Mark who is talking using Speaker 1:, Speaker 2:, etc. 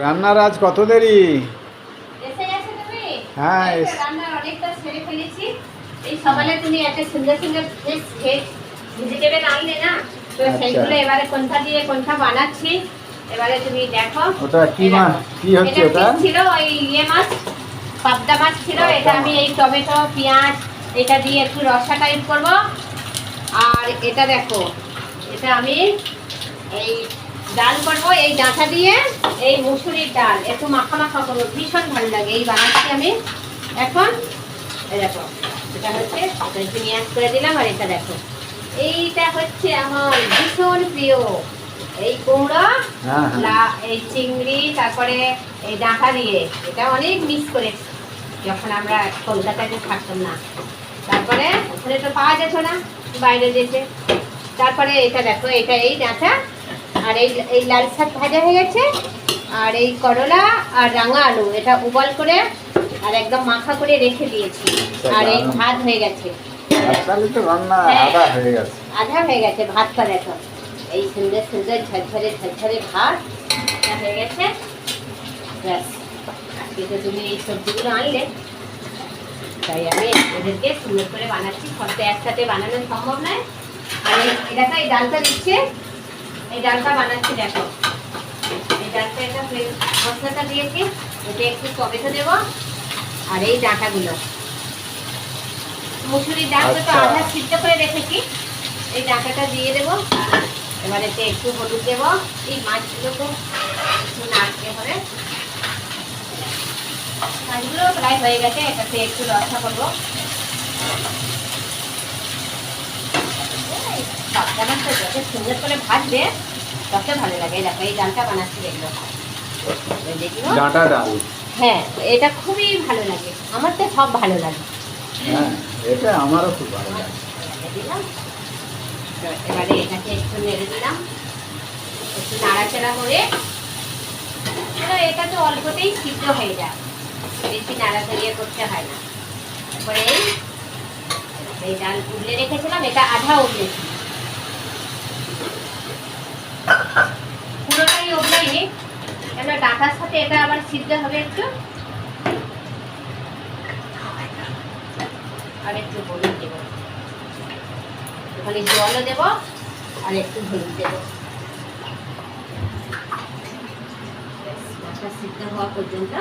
Speaker 1: রান্নার আজ কত দেরি?
Speaker 2: এসে গেছে তুমি?
Speaker 1: হ্যাঁ,
Speaker 2: এই তো রান্নার অনেকটা সেরে ফেলেছি। এই সকালে তুমি একটা সুন্দর সুন্দর ভেজিটেবল আনলে না, তো
Speaker 1: আচ্ছা।
Speaker 2: সেইগুলো এবারে কোনটা দিয়ে কোনটা বানাচ্ছি এবারে তুমি দেখো।
Speaker 1: ওটা কি মাছ? কি হচ্ছে
Speaker 2: এটা
Speaker 1: ওটা?
Speaker 2: fish ছিল ওই মাছ, পাবদা মাছ ছিল।
Speaker 1: পাবদা
Speaker 2: এটা আমি
Speaker 1: মাছ।
Speaker 2: এই টমেটো পেঁয়াজ এটা দিয়ে একটু রসা টাইপ করব। আর এটা দেখো, এটা আমি এই ডাল করবো এই ডাঁটা দিয়ে, এই মুসুরির ডাল একটু মাখা মাখা করবো, ভীষণ ভালো লাগে। এই বানাচ্ছি আমি এখন। এই দেখো, এটা হচ্ছে একটু পেঁয়াজ করে দিলাম। আর এটা দেখো, এইটা হচ্ছে আমার ভীষণ প্রিয় এই কুমড়ো,
Speaker 1: হ্যাঁ, হ্যাঁ।
Speaker 2: এই চিংড়ি, তারপরে এই ডাঁটা দিয়ে। এটা অনেক মিস করেছি যখন আমরা কলকাতাতে থাকতাম না। তারপরে ওখানে তো পাওয়া যেত না, বাইরে যেতে। তারপরে এটা দেখো, এটা এই ডাঁটা আর এই লাল শাক ভাজা হয়ে গেছে। আর এই করলা আর রাঙা আলু এটা উবাল করে আর একদম মাখা করে রেখে দিয়েছি। আর এই ভাত হয়ে গেছে।
Speaker 1: তাহলে তো রান্না আধা হয়ে গেছে।
Speaker 2: আধা হয়ে গেছে ভাতটা দেখো, এই সুন্দর সুন্দর ঝরঝরে ঝরঝরে ভাত হয়ে গেছে। ব্যাস, আজকে তো তুমি এই সবজিগুলো আনলে, তাই আমি এদেরকে সুন্দর করে বানাচ্ছি। সবটা একসাথে বানানো সম্ভব নয়। আর এই দেখো, এই ডালটা দিচ্ছে, এই ডালটা বানাচ্ছি দেখো। এই ডালটা এটা মশলাটা দিয়েছি, এতে একটু টমেটো দেবো। আর এই ডাঁটাগুলো মুসুরির ডালটা তো আধা সিদ্ধ করে রেখেছি, এই ডাঁটাটা দিয়ে দেবো। এবার এতে একটু হলুদ দেবো। এই মাছগুলোকে একটু নাড়তে হবে। মাছগুলো প্রায় হয়ে গেছে, এটাতে একটু রসা করবো। পাবদা মাছটা যত সুন্দর করে ভাজবে তত ভালো লাগে। দেখো, এই ডালটা বানাচ্ছি দেখলো,
Speaker 1: ডাঁটা ডাল।
Speaker 2: হ্যাঁ, এটা খুবই ভালো লাগে, আমার তো সব ভালো লাগে।
Speaker 1: হ্যাঁ, এটা আমারও খুব ভালো লাগে।
Speaker 2: দিলাম, এবারে এটাকে একটু নেড়ে দিলাম, একটু নাড়াচাড়া করে। এটা তো অল্পতেই সিদ্ধ হয়ে যায়, বেশি নাড়াচাড়িয়ে করতে হয় না। তারপরে এই ডাল উবলে রেখেছিলাম, এটা আধা উবলেছি, পুরোটাই উবলাইনি, কেন ডাঁটার সাথে এটা আবার সিদ্ধ হবে একটু। আর একটু হলুদ দেবো, ওখানে জলও দেবো আর একটু হলুদ দেবো। ডাঁটা সিদ্ধ হওয়া পর্যন্ত